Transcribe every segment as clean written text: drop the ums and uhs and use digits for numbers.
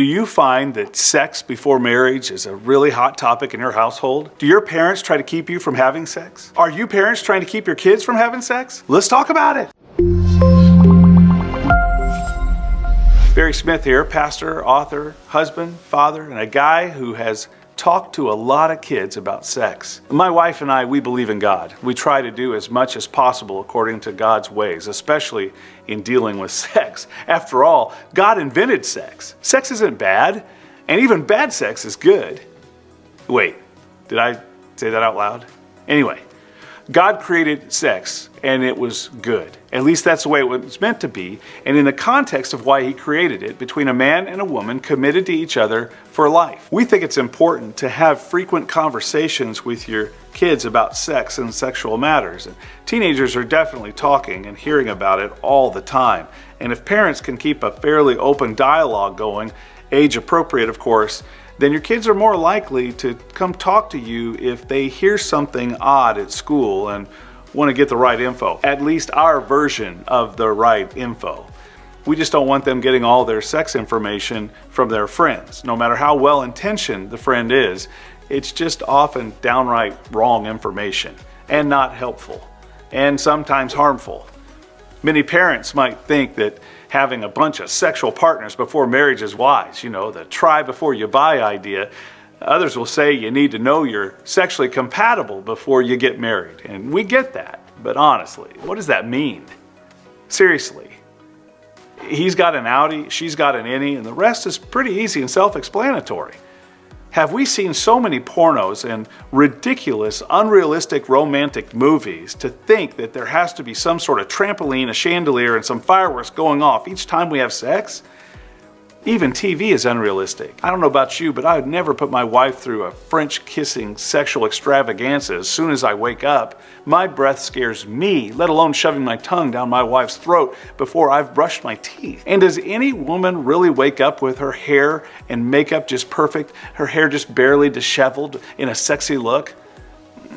Do you find that sex before marriage is a really hot topic in your household? Do your parents try to keep you from having sex? Are you parents trying to keep your kids from having sex? Let's talk about it. Barry Smith here, pastor, author, husband, father, and a guy who has talked to a lot of kids about sex. My wife and I, we believe in God. We try to do as much as possible according to God's ways, especially in dealing with sex. After all, God invented sex. Sex isn't bad, and even bad sex is good. Wait, did I say that out loud? Anyway, God created sex, and it was good. At least that's the way it was meant to be, and in the context of why He created it, between a man and a woman committed to each other for life. We think it's important to have frequent conversations with your kids about sex and sexual matters. And teenagers are definitely talking and hearing about it all the time. And if parents can keep a fairly open dialogue going, age appropriate of course, then your kids are more likely to come talk to you if they hear something odd at school and want to get the right info. At least our version of the right info. We just don't want them getting all their sex information from their friends. No matter how well-intentioned the friend is, it's just often downright wrong information and not helpful and sometimes harmful. Many parents might think that having a bunch of sexual partners before marriage is wise, the try before you buy idea. Others will say you need to know you're sexually compatible before you get married. And we get that, but honestly, what does that mean? Seriously. He's got an outie, she's got an innie, and the rest is pretty easy and self-explanatory. Have we seen so many pornos and ridiculous, unrealistic romantic movies to think that there has to be some sort of trampoline, a chandelier, and some fireworks going off each time we have sex? Even TV is unrealistic. I don't know about you, but I would never put my wife through a French kissing sexual extravaganza as soon as I wake up. My breath scares me, let alone shoving my tongue down my wife's throat before I've brushed my teeth. And does any woman really wake up with her hair and makeup just perfect, her hair just barely disheveled in a sexy look?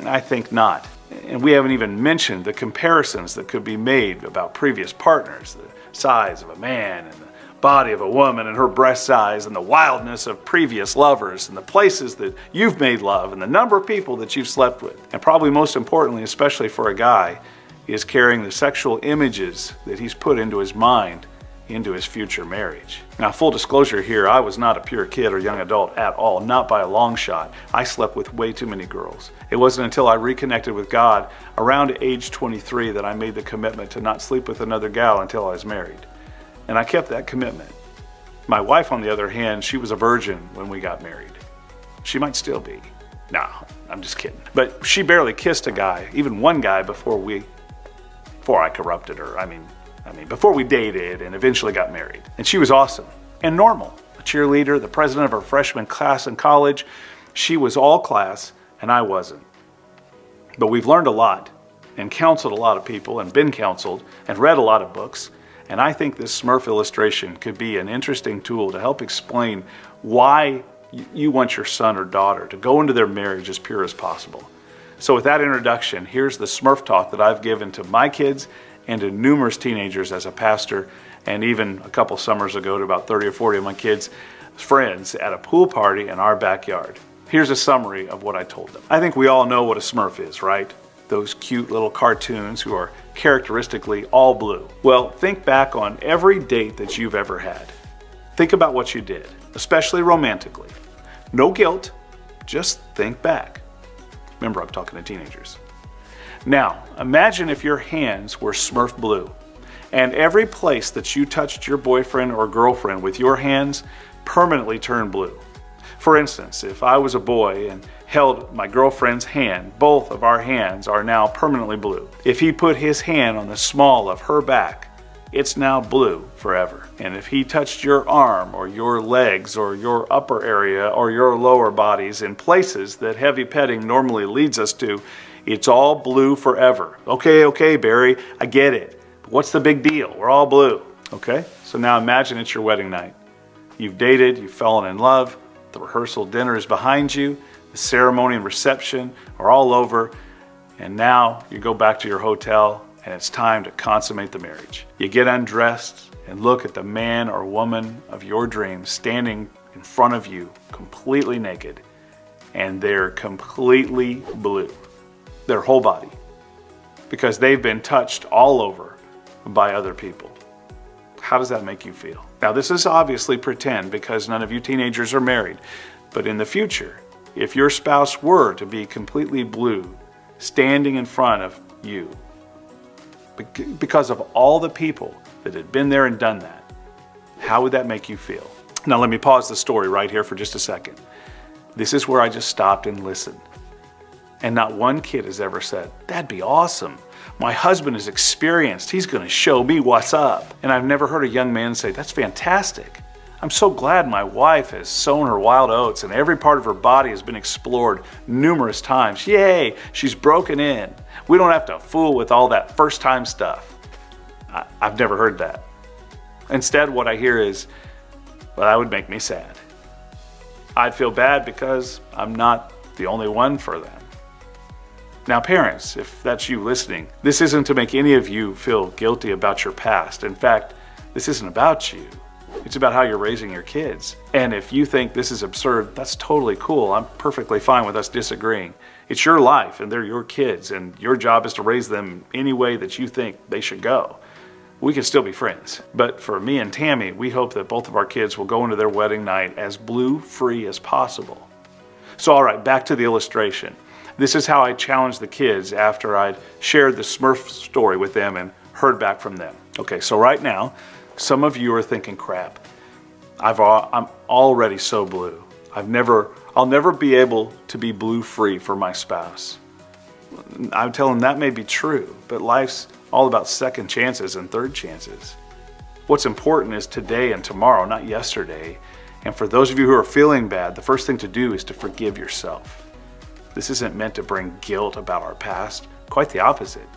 I think not. And we haven't even mentioned the comparisons that could be made about previous partners, the size of a man and the body of a woman and her breast size and the wildness of previous lovers and the places that you've made love and the number of people that you've slept with. And probably most importantly, especially for a guy, is carrying the sexual images that he's put into his mind into his future marriage. Now, full disclosure here, I was not a pure kid or young adult at all, not by a long shot. I slept with way too many girls. It wasn't until I reconnected with God around age 23 that I made the commitment to not sleep with another gal until I was married. And I kept that commitment. My wife, on the other hand, she was a virgin when we got married. She might still be. No, I'm just kidding. But she barely kissed a guy, even one guy, before I corrupted her. I mean, before we dated and eventually got married. And she was awesome and normal. A cheerleader, the president of her freshman class in college. She was all class and I wasn't. But we've learned a lot and counseled a lot of people and been counseled and read a lot of books. And I think this Smurf illustration could be an interesting tool to help explain why you want your son or daughter to go into their marriage as pure as possible. So with that introduction, here's the Smurf talk that I've given to my kids and to numerous teenagers as a pastor, and even a couple summers ago to about 30 or 40 of my kids' friends at a pool party in our backyard. Here's a summary of what I told them. I think we all know what a Smurf is, right? Those cute little cartoons who are characteristically all blue. Well, think back on every date that you've ever had. Think about what you did, especially romantically. No guilt, just think back. Remember, I'm talking to teenagers. Now, imagine if your hands were Smurf blue, and every place that you touched your boyfriend or girlfriend with your hands permanently turned blue. For instance, if I was a boy and held my girlfriend's hand, both of our hands are now permanently blue. If he put his hand on the small of her back, it's now blue forever. And if he touched your arm or your legs or your upper area or your lower bodies in places that heavy petting normally leads us to, it's all blue forever. Okay, Barry, I get it. But what's the big deal? We're all blue. Okay, so now imagine it's your wedding night. You've dated, you've fallen in love, the rehearsal dinner is behind you, the ceremony and reception are all over, and now you go back to your hotel and it's time to consummate the marriage. You get undressed and look at the man or woman of your dreams standing in front of you, completely naked, and they're completely blue, their whole body, because they've been touched all over by other people. How does that make you feel? Now, this is obviously pretend because none of you teenagers are married, but in the future, if your spouse were to be completely blue, standing in front of you, because of all the people that had been there and done that, how would that make you feel? Now, let me pause the story right here for just a second. This is where I just stopped and listened. And not one kid has ever said, "That'd be awesome. My husband is experienced. He's going to show me what's up." And I've never heard a young man say, "That's fantastic. I'm so glad my wife has sown her wild oats and every part of her body has been explored numerous times. Yay, she's broken in. We don't have to fool with all that first time stuff." I've never heard that. Instead, what I hear is, "Well, that would make me sad. I'd feel bad because I'm not the only one for them." Now, parents, if that's you listening, this isn't to make any of you feel guilty about your past. In fact, this isn't about you. It's about how you're raising your kids. And if you think this is absurd, that's totally cool. I'm perfectly fine with us disagreeing. It's your life and they're your kids, and your job is to raise them any way that you think they should go. We can still be friends. But for me and Tammy, we hope that both of our kids will go into their wedding night as blue-free as possible. So, all right, back to the illustration. This is how I challenged the kids after I'd shared the Smurf story with them and heard back from them. Okay, so right now, some of you are thinking, "Crap, I'm already so blue. I'll never be able to be blue-free for my spouse." I'm telling them that may be true, but life's all about second chances and third chances. What's important is today and tomorrow, not yesterday. And for those of you who are feeling bad, the first thing to do is to forgive yourself. This isn't meant to bring guilt about our past, quite the opposite.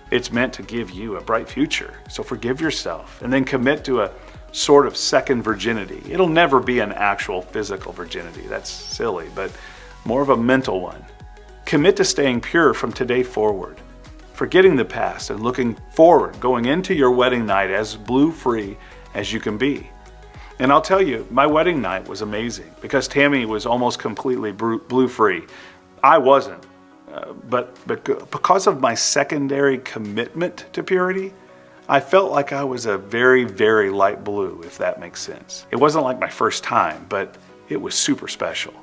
It's meant to give you a bright future. So forgive yourself and then commit to a sort of second virginity. It'll never be an actual physical virginity. That's silly, but more of a mental one. Commit to staying pure from today forward, forgetting the past and looking forward, going into your wedding night as blue-free as you can be. And I'll tell you, my wedding night was amazing because Tammy was almost completely blue-free. I wasn't, but because of my secondary commitment to purity, I felt like I was a very, very light blue, if that makes sense. It wasn't like my first time, but it was super special.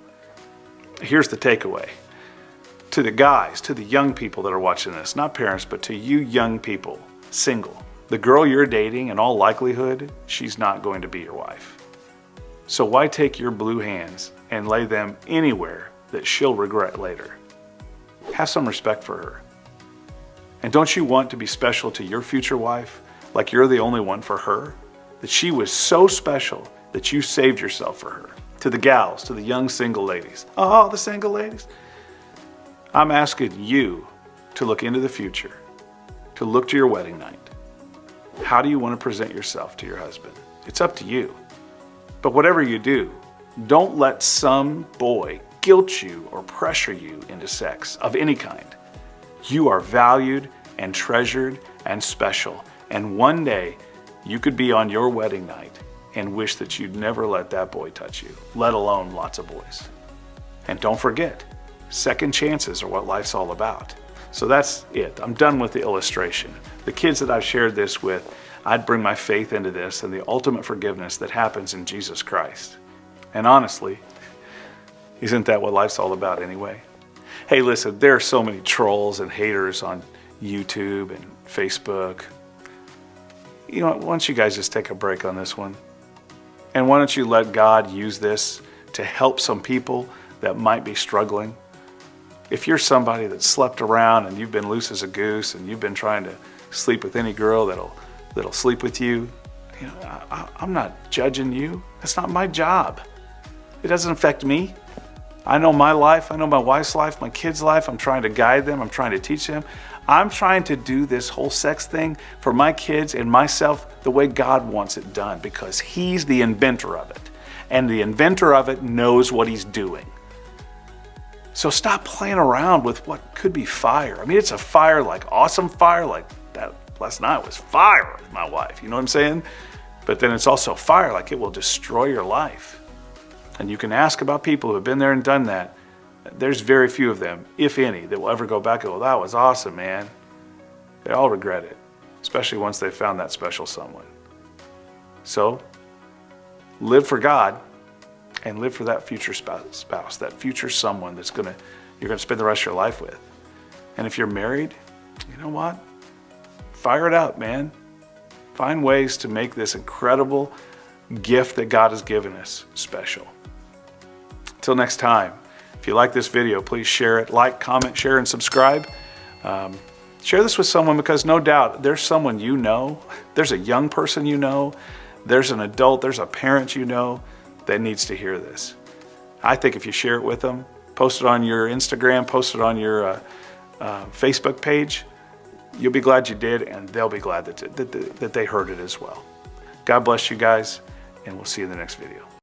Here's the takeaway. To the guys, to the young people that are watching this, not parents, but to you young people, single, the girl you're dating, in all likelihood, she's not going to be your wife. So why take your blue hands and lay them anywhere that she'll regret later? Have some respect for her. And don't you want to be special to your future wife, like you're the only one for her? That she was so special that you saved yourself for her. To the gals, to the young single ladies. Oh, the single ladies. I'm asking you to look into the future, to look to your wedding night. How do you want to present yourself to your husband? It's up to you. But whatever you do, don't let some boy guilt you or pressure you into sex of any kind. You are valued and treasured and special. And one day you could be on your wedding night and wish that you'd never let that boy touch you, let alone lots of boys. And don't forget, second chances are what life's all about. So that's it. I'm done with the illustration. The kids that I've shared this with, I'd bring my faith into this and the ultimate forgiveness that happens in Jesus Christ. And honestly, isn't that what life's all about anyway? Hey, listen, there are so many trolls and haters on YouTube and Facebook. You know what, why don't you guys just take a break on this one? And why don't you let God use this to help some people that might be struggling? If you're somebody that slept around and you've been loose as a goose and you've been trying to sleep with any girl that'll sleep with you, I'm not judging you. That's not my job. It doesn't affect me. I know my life. I know my wife's life, my kids' life. I'm trying to guide them. I'm trying to teach them. I'm trying to do this whole sex thing for my kids and myself the way God wants it done, because He's the inventor of it. And the inventor of it knows what He's doing. So stop playing around with what could be fire. I mean, it's a fire, like awesome fire, like that last night was fire with my wife. You know what I'm saying? But then it's also fire, like it will destroy your life. And you can ask about people who have been there and done that. There's very few of them, if any, that will ever go back and go, that was awesome, man. They all regret it, especially once they found that special someone. So live for God and live for that future spouse, that future someone that's you're gonna spend the rest of your life with. And if you're married, you know what? Fire it up, man. Find ways to make this incredible gift that God has given us special. Until next time, if you like this video, please share it. Like, comment, share, and subscribe. Share this with someone, because no doubt there's someone you know, there's a young person you know, there's an adult, there's a parent you know that needs to hear this. I think if you share it with them, post it on your Instagram, post it on your Facebook page, you'll be glad you did, and they'll be glad that they heard it as well. God bless you guys, and we'll see you in the next video.